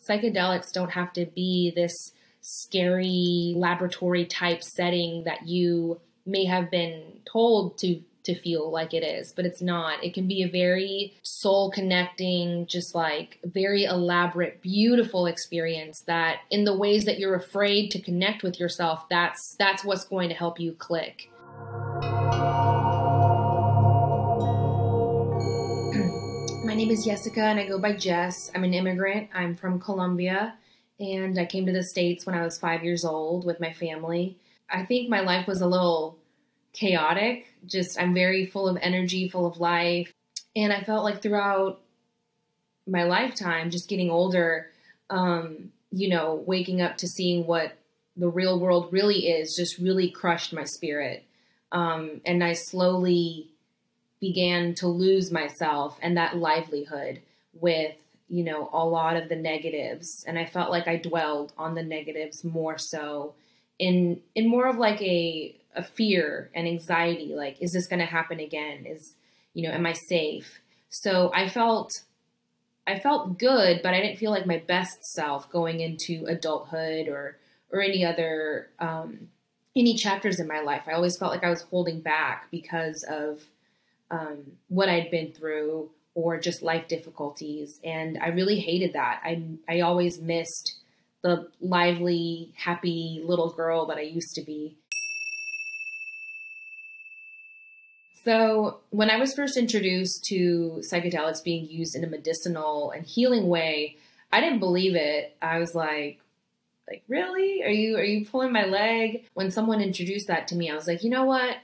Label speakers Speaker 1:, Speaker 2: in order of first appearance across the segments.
Speaker 1: Psychedelics don't have to be this scary laboratory type setting that you may have been told to feel like it is, but it's not. It can be a very soul connecting, just like very elaborate, beautiful experience that in the ways that you're afraid to connect with yourself, that's what's going to help you click. My name is Yessica and I go by Jess. I'm an immigrant. I'm from Colombia and I came to the States when I was 5 years old with my family. I think my life was a little chaotic. I'm very full of energy, full of life. And I felt like throughout my lifetime, just getting older, waking up to seeing what the real world really is just really crushed my spirit. And I slowly began to lose myself and that livelihood with, a lot of the negatives. And I felt like I dwelled on the negatives more so in more of like a fear and anxiety, like, is this going to happen again? Am I safe? So I felt good, but I didn't feel like my best self going into adulthood or any other, any chapters in my life. I always felt like I was holding back because of what I'd been through or just life difficulties. And I really hated that. I always missed the lively, happy little girl that I used to be. So when I was first introduced to psychedelics being used in a medicinal and healing way, I didn't believe it. I was like, really? Are you pulling my leg? When someone introduced that to me, I was like, you know what?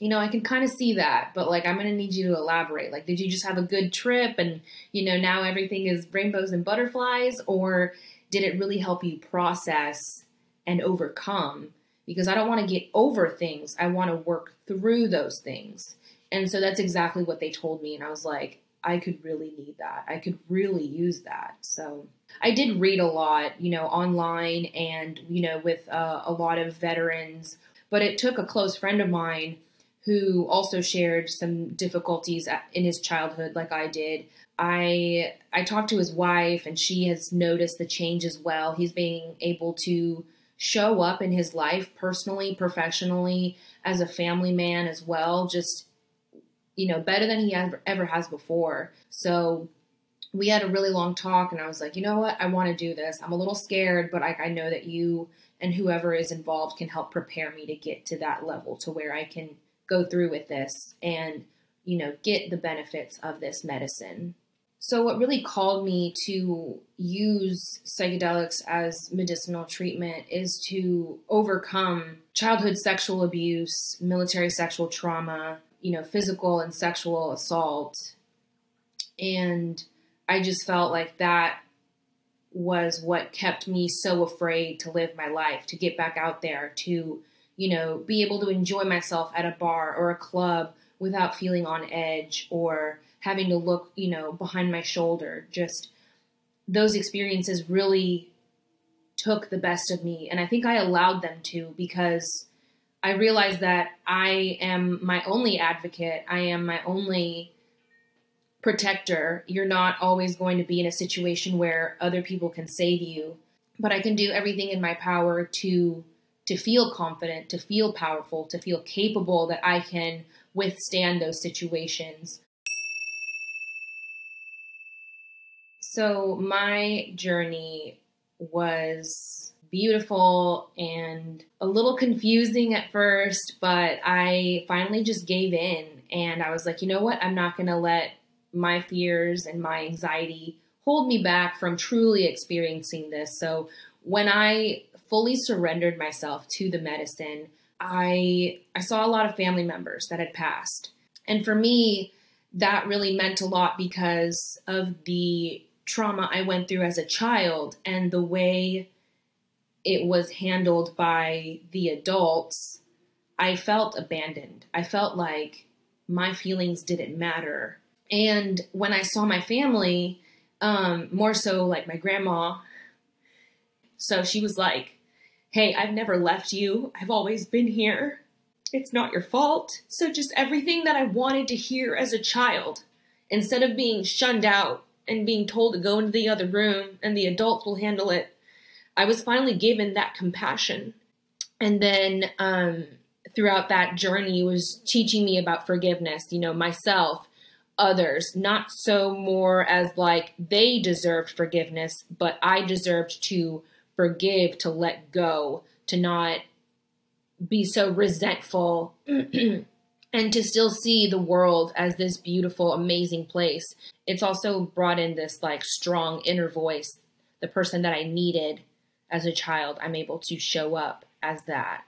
Speaker 1: I can kind of see that, but I'm going to need you to elaborate. Did you just have a good trip and, now everything is rainbows and butterflies, or did it really help you process and overcome? Because I don't want to get over things. I want to work through those things. And so that's exactly what they told me. And I was like, I could really need that. I could really use that. So I did read a lot, online and, with a lot of veterans. But it took a close friend of mine who also shared some difficulties in his childhood like I did. I talked to his wife and she has noticed the change as well. He's being able to show up in his life personally, professionally, as a family man as well, just, better than he ever has before. So we had a really long talk and I was like, you know what? I want to do this. I'm a little scared, but I know that you and whoever is involved can help prepare me to get to that level to where I can go through with this and, get the benefits of this medicine. So what really called me to use psychedelics as medicinal treatment is to overcome childhood sexual abuse, military sexual trauma, physical and sexual assault. And I just felt like that was what kept me so afraid to live my life, to get back out there, to, be able to enjoy myself at a bar or a club without feeling on edge or having to look, behind my shoulder. Just those experiences really took the best of me. And I think I allowed them to, because I realized that I am my only advocate. I am my only protector. You're not always going to be in a situation where other people can save you, but I can do everything in my power to feel confident, to feel powerful, to feel capable that I can withstand those situations. So my journey was beautiful and a little confusing at first, but I finally just gave in and I was like, you know what? I'm not going to let my fears and my anxiety hold me back from truly experiencing this. So when I fully surrendered myself to the medicine, I saw a lot of family members that had passed. And for me, that really meant a lot because of the trauma I went through as a child and the way it was handled by the adults. I felt abandoned. I felt like my feelings didn't matter. And when I saw my family, more so like my grandma, so she was like, hey, I've never left you. I've always been here. It's not your fault. So just everything that I wanted to hear as a child, instead of being shunned out and being told to go into the other room and the adults will handle it, I was finally given that compassion. And then throughout that journey was teaching me about forgiveness, you know, myself, others, not so more as like they deserved forgiveness, but I deserved to forgive, to let go, to not be so resentful and to still see the world as this beautiful, amazing place. It's also brought in this like strong inner voice, the person that I needed as a child. I'm able to show up as that.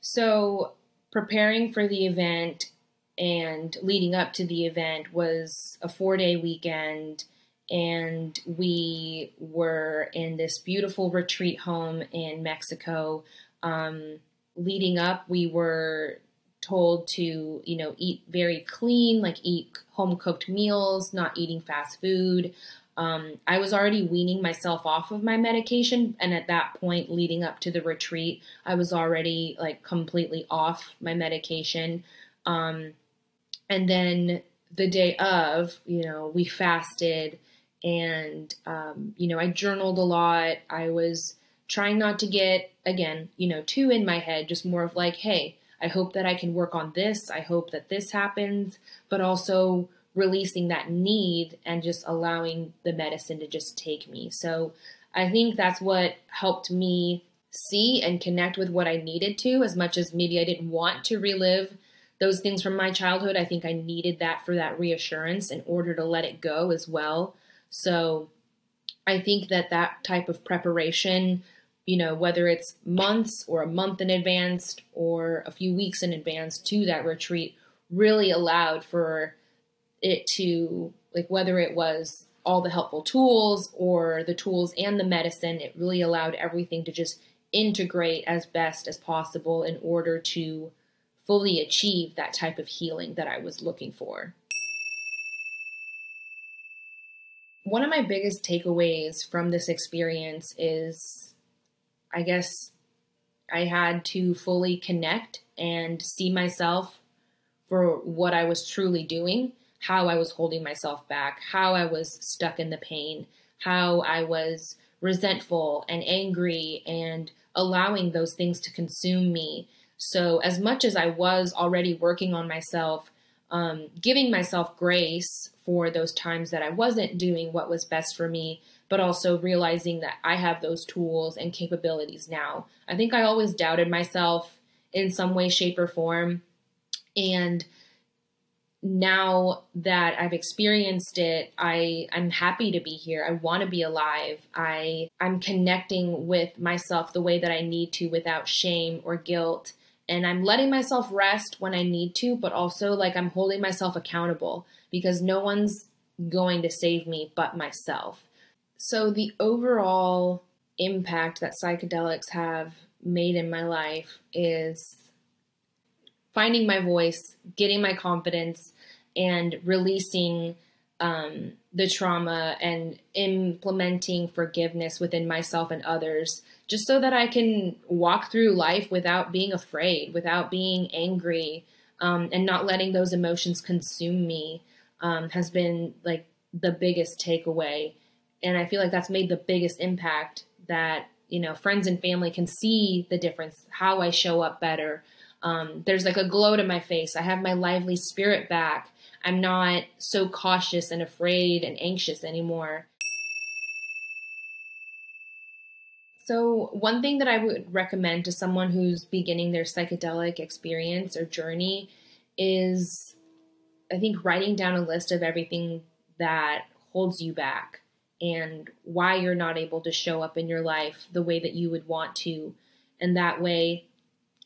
Speaker 1: So preparing for the event and leading up to the event was a 4-day weekend, and we were in this beautiful retreat home in Mexico. Leading up, we were told to, you know, eat very clean, like eat home-cooked meals, not eating fast food. I was already weaning myself off of my medication. And at that point, leading up to the retreat, I was already like completely off my medication. And then the day of, you know, we fasted and, you know, I journaled a lot. I was trying not to get, again, you know, too in my head, just more of like, hey, I hope that I can work on this. I hope that this happens, but also releasing that need and just allowing the medicine to just take me. So I think that's what helped me see and connect with what I needed to, as much as maybe I didn't want to relive those things from my childhood. I think I needed that for that reassurance in order to let it go as well. So I think that that type of preparation, you know, whether it's months or a month in advance or a few weeks in advance to that retreat, really allowed for it to, like, whether it was all the helpful tools or the tools and the medicine, it really allowed everything to just integrate as best as possible in order to fully achieve that type of healing that I was looking for. One of my biggest takeaways from this experience is, I guess, I had to fully connect and see myself for what I was truly doing, how I was holding myself back, how I was stuck in the pain, how I was resentful and angry and allowing those things to consume me. So as much as I was already working on myself, giving myself grace for those times that I wasn't doing what was best for me, but also realizing that I have those tools and capabilities now. I think I always doubted myself in some way, shape, or form. And now that I've experienced it, I'm happy to be here. I want to be alive. I'm connecting with myself the way that I need to without shame or guilt. And I'm letting myself rest when I need to, but also like I'm holding myself accountable because no one's going to save me but myself. So the overall impact that psychedelics have made in my life is finding my voice, getting my confidence, and releasing the trauma and implementing forgiveness within myself and others, just so that I can walk through life without being afraid, without being angry, and not letting those emotions consume me, has been like the biggest takeaway. And I feel like that's made the biggest impact, that, you know, friends and family can see the difference, how I show up better. There's like a glow to my face. I have my lively spirit back. I'm not so cautious and afraid and anxious anymore. So one thing that I would recommend to someone who's beginning their psychedelic experience or journey is, I think, writing down a list of everything that holds you back and why you're not able to show up in your life the way that you would want to. And that way,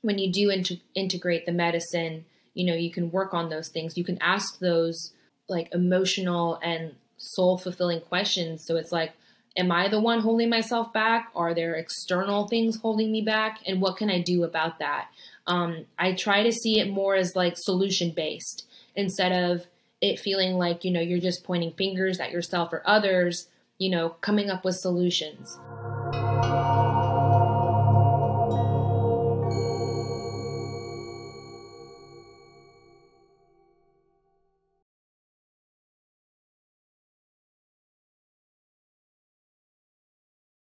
Speaker 1: when you do integrate the medicine, you know, you can work on those things. You can ask those like emotional and soul fulfilling questions. So it's like, am I the one holding myself back? Are there external things holding me back? And what can I do about that? I try to see it more as like solution based instead of it feeling like, you know, you're just pointing fingers at yourself or others, you know, coming up with solutions.